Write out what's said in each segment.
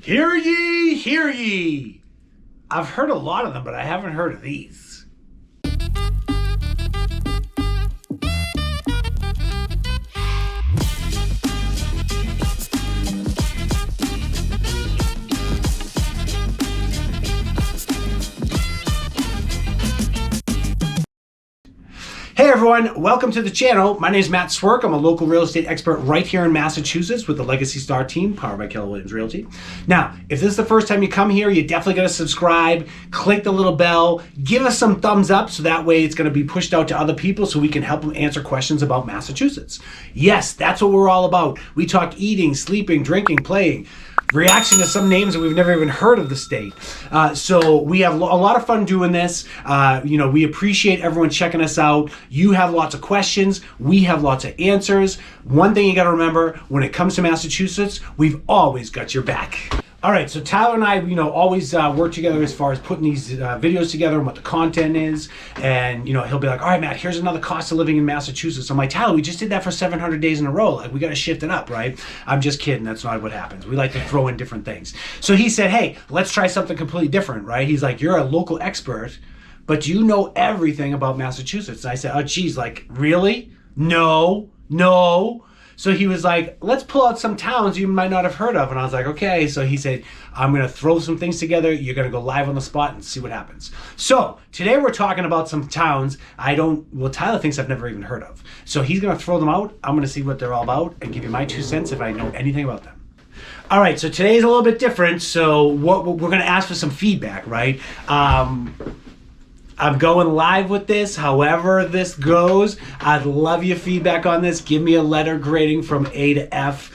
Hear ye, hear ye. I've heard a lot of them, but I haven't heard of these. Hey everyone, welcome to the channel. My name is Matt Swerk. I'm a local real estate expert right here in Massachusetts with the Legacy Star team, powered by Keller Williams Realty. Now, if this is the first time you come here, you definitely got to subscribe, click the little bell, give us some thumbs up so that way it's going to be pushed out to other people so we can help them answer questions about Massachusetts. Yes, that's what we're all about. We talk eating, sleeping, drinking, playing, reaction to some names that we've never even heard of the state. So we have a lot of fun doing this. We appreciate everyone checking us out. You have lots of questions. We have lots of answers. One thing you got to remember, when it comes to Massachusetts, we've always got your back. All right, so Tyler and I, always work together as far as putting these videos together and what the content is. And, he'll be like, all right, Matt, here's another cost of living in Massachusetts. I'm like, Tyler, we just did that for 700 days in a row. Like, we got to shift it up, right? I'm just kidding. That's not what happens. We like to throw in different things. So he said, hey, let's try something completely different, right? He's like, you're a local expert, but you know everything about Massachusetts. And I said, oh, geez, like, really? No. So he was like, let's pull out some towns you might not have heard of. And I was like, okay. So he said, I'm going to throw some things together. You're going to go live on the spot and see what happens. So today we're talking about some towns Tyler thinks I've never even heard of. So he's going to throw them out. I'm going to see what they're all about and give you my 2 cents if I know anything about them. All right, so today's a little bit different. So what we're going to ask for some feedback, right? I'm going live with this. However this goes, I'd love your feedback on this. Give me a letter grading from A to F.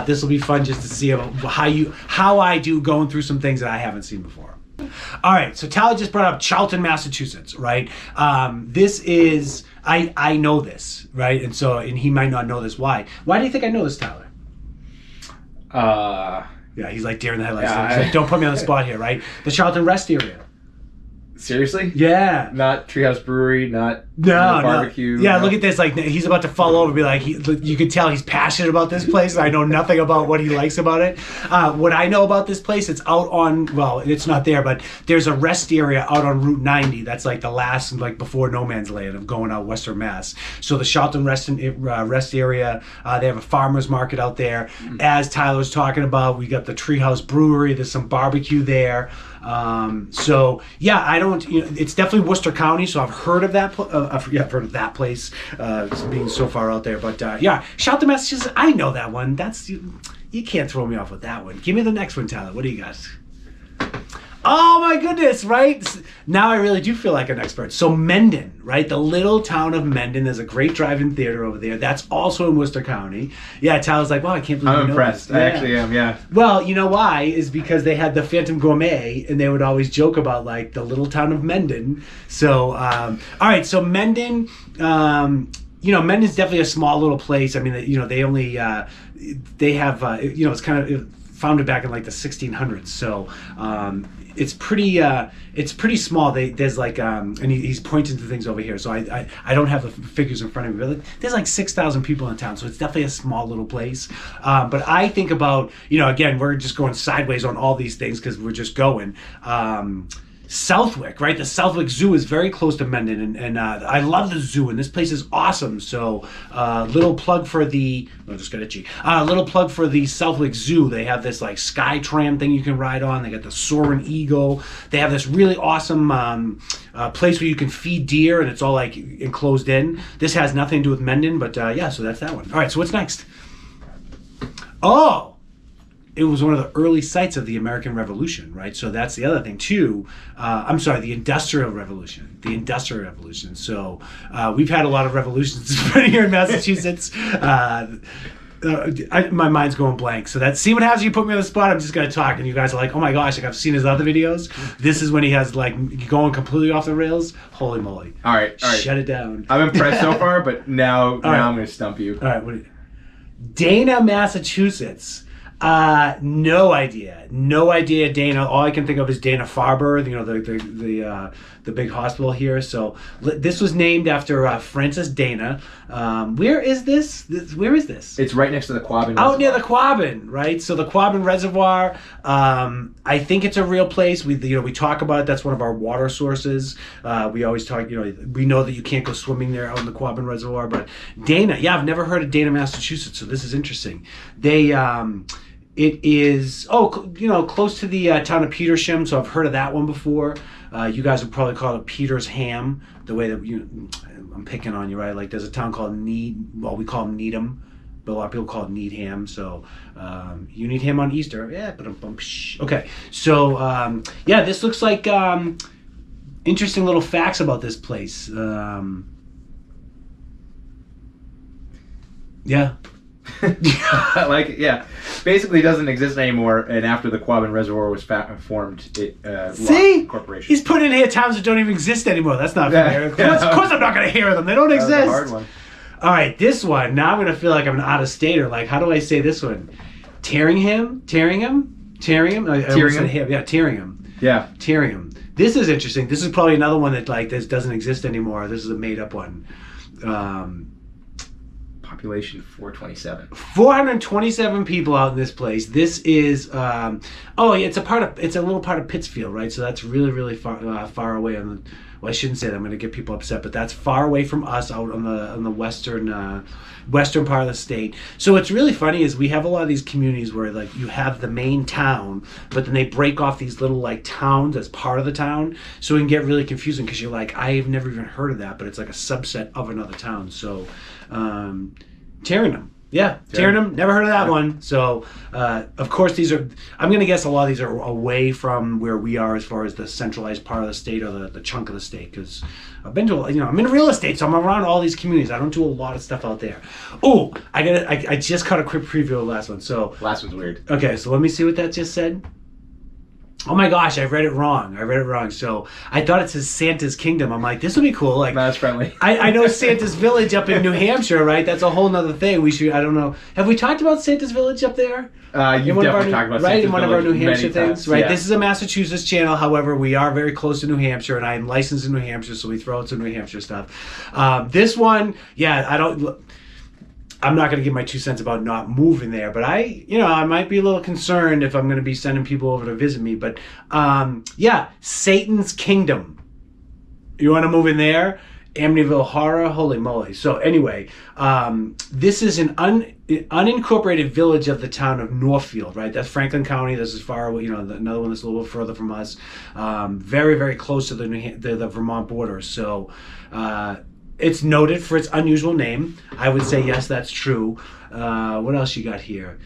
This will be fun just to see how I do going through some things that I haven't seen before. All right, so Tyler just brought up Charlton, Massachusetts, right? This is, I know this, right? And he might not know this. Why? Why do you think I know this, Tyler? Yeah, he's like deer in the headlights. Yeah, he's like, don't put me on the spot here, right? The Charlton Rest area. Seriously? Yeah. Not Treehouse Brewery, not barbecue. No. Yeah, look at this. Like, he's about to fall over and be like, you could tell he's passionate about this place. I know nothing about what he likes about it. What I know about this place, it's out on, well, it's not there, but there's a rest area out on Route 90. That's like the last, like before no man's land of going out Western Mass. So the Charlton Rest area, they have a farmer's market out there. Mm-hmm. As Tyler's talking about, we got the Treehouse Brewery. There's some barbecue there. So yeah, it's definitely Worcester County, so I've heard of that. I've heard of that place, being so far out there. But yeah, Charlton, Massachusetts. I know that one. You can't throw me off with that one. Give me the next one, Tyler. What do you got? Oh my goodness, right? Now I really do feel like an expert. So Menden, right? The little town of Menden. There's a great drive-in theater over there. That's also in Worcester County. Yeah, Tyler's like, wow, I can't believe I'm impressed. I actually am, yeah. Well, you know why? Is because they had the Phantom Gourmet, and they would always joke about, like, the little town of Menden. So, all right, so Menden, Menden's definitely a small little place. I mean, they only, they have, it's kind of founded back in, like, the 1600s. So, it's pretty small. There's like, and he's pointing to things over here. So I don't have the figures in front of me, but there's like 6,000 people in town. So it's definitely a small little place. But I think about, again, we're just going sideways on all these things because we're just going. Southwick, right? The Southwick Zoo is very close to Menden, and I love the zoo, and this place is awesome. So, little plug for the Southwick Zoo. They have this like sky tram thing you can ride on. They got the Soaring Eagle. They have this really awesome place where you can feed deer, and it's all like enclosed in. This has nothing to do with Menden, but yeah, so that's that one. All right, so what's next? Oh! It was one of the early sites of the American Revolution, right? So that's the other thing too. The Industrial Revolution. The Industrial Revolution. So we've had a lot of revolutions here in Massachusetts. My mind's going blank. So see what happens when you put me on the spot. I'm just going to talk, and you guys are like, oh my gosh, like I've seen his other videos. This is when he has like going completely off the rails. Holy moly. All right. Shut it down. I'm impressed so far, but now I'm going to stump you. All right. Dana, Massachusetts. No idea. No idea, Dana. All I can think of is Dana-Farber, the big hospital here. So this was named after Francis Dana. Where is this? Where is this? It's right next to the Quabbin Out near the Quabbin, right? So the Quabbin Reservoir, I think it's a real place. We talk about it. That's one of our water sources. We always talk, we know that you can't go swimming there out in the Quabbin Reservoir, but Dana, yeah, I've never heard of Dana, Massachusetts, so this is interesting. It is, close to the town of Petersham, so I've heard of that one before. You guys would probably call it Peter's Ham, the way that I'm picking on you, right? Like there's a town called we call them Needham, but a lot of people call it Needham. So you need him on Easter. Yeah, but okay. So this looks like interesting little facts about this place. Yeah. Basically doesn't exist anymore, and after the Quabbin Reservoir was formed, it See? lost corporation. He's putting in here towns that don't even exist anymore. That's not fair. Of course I'm not going to hear them. They don't exist. That was a hard one. All right, this one. Now I'm going to feel like I'm an out-of-stater. Like, how do I say this one? Tyringham? Tyringham? Yeah, Tyringham. Yeah. Tyringham. This is interesting. This is probably another one that this doesn't exist anymore. This is a made-up one. Population 427. 427 people out in this place. This is it's a little part of Pittsfield, right? So that's really, really far away on the. Well, I shouldn't say that. I'm going to get people upset, but that's far away from us out on the western part of the state. So what's really funny is we have a lot of these communities where like you have the main town, but then they break off these little like towns as part of the town. So it can get really confusing because you're like, I've never even heard of that, but it's like a subset of another town. So Tyringham. Yeah, Tyringham. Never heard of that one. So, of course, I'm going to guess a lot of these are away from where we are as far as the centralized part of the state or the chunk of the state. Because I've been to, I'm in real estate, so I'm around all these communities. I don't do a lot of stuff out there. Oh, I just caught a quick preview of the last one. So last one's weird. Okay, so let me see what that just said. Oh my gosh, I read it wrong. So I thought it says Santa's Kingdom. I'm like, this would be cool. Like, that's friendly. I know Santa's Village up in New Hampshire, right? That's a whole nother thing. I don't know. Have we talked about Santa's Village up there? You've definitely talked about Santa's Village. In one of our New Hampshire things, right? Yeah. This is a Massachusetts channel. However, we are very close to New Hampshire, and I'm licensed in New Hampshire, so we throw out some New Hampshire stuff. This one, I'm not going to give my 2 cents about not moving there, but I might be a little concerned if I'm going to be sending people over to visit me. But Satan's Kingdom. You want to move in there? Amityville Horror? Holy moly. So anyway, this is an unincorporated village of the town of Northfield, right? That's Franklin County. This is far away, another one that's a little bit further from us. Very, very close to the Vermont border. So, it's noted for its unusual name. I would say yes, that's true. What else you got here?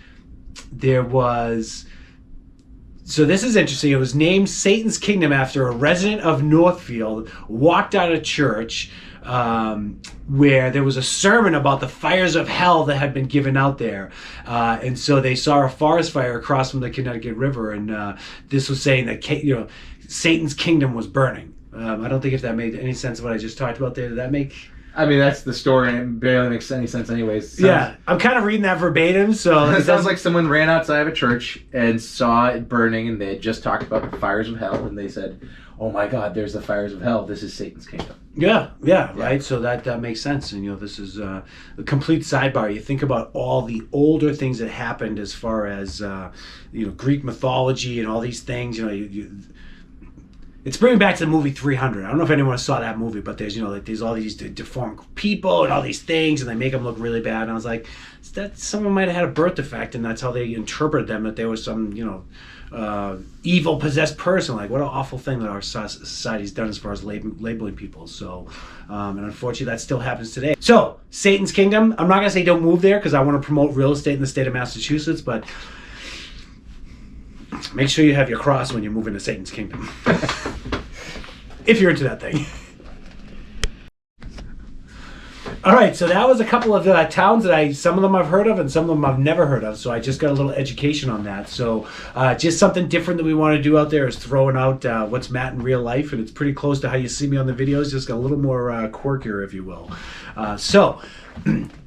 So this is interesting. It was named Satan's Kingdom after a resident of Northfield walked out of church where there was a sermon about the fires of hell that had been given out there. And so they saw a forest fire across from the Connecticut River, and this was saying that Satan's kingdom was burning. I don't think if that made any sense of what I just talked about there. Did that make... I mean, that's the story, and it barely makes any sense anyways. I'm kind of reading that verbatim, so... It sounds like someone ran outside of a church and saw it burning, and they had just talked about the fires of hell, and they said, oh my God, there's the fires of hell. This is Satan's kingdom. Yeah, right? So that makes sense. And, this is a complete sidebar. You think about all the older things that happened as far as, Greek mythology and all these things, It's bringing back to the movie 300. I don't know if anyone saw that movie, but there's, there's all these deformed people and all these things, and they make them look really bad. And I was like, that someone might have had a birth defect, and that's how they interpreted them, that there was some, evil possessed person. Like, what an awful thing that our society's done as far as labeling people. So, and unfortunately, that still happens today. So, Satan's Kingdom. I'm not going to say don't move there, because I want to promote real estate in the state of Massachusetts, but make sure you have your cross when you move into Satan's Kingdom. If you're into that thing. All right, so that was a couple of towns that some of them I've heard of and some of them I've never heard of. So I just got a little education on that. So just something different that we want to do out there is throwing out what's Matt in real life. And it's pretty close to how you see me on the videos, just got a little more quirkier, if you will. So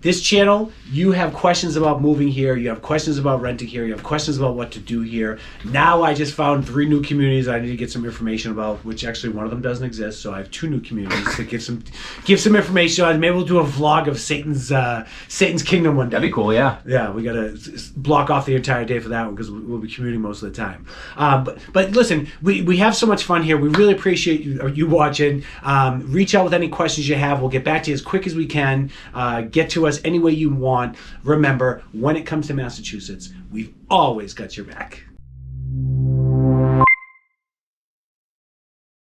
This channel, you have questions about moving here, you have questions about renting here, you have questions about what to do here. Now I just found 3 new communities I need to get some information about, which actually one of them doesn't exist, so I have 2 new communities to give some information on. Maybe we'll do a vlog of Satan's Kingdom one day. That'd be cool, yeah. Yeah, we gotta block off the entire day for that one because we'll be commuting most of the time. But listen, we have so much fun here. We really appreciate you watching. Reach out with any questions you have. We'll get back to you as quick as we can. Get to us any way you want. Remember, when it comes to Massachusetts, we've always got your back.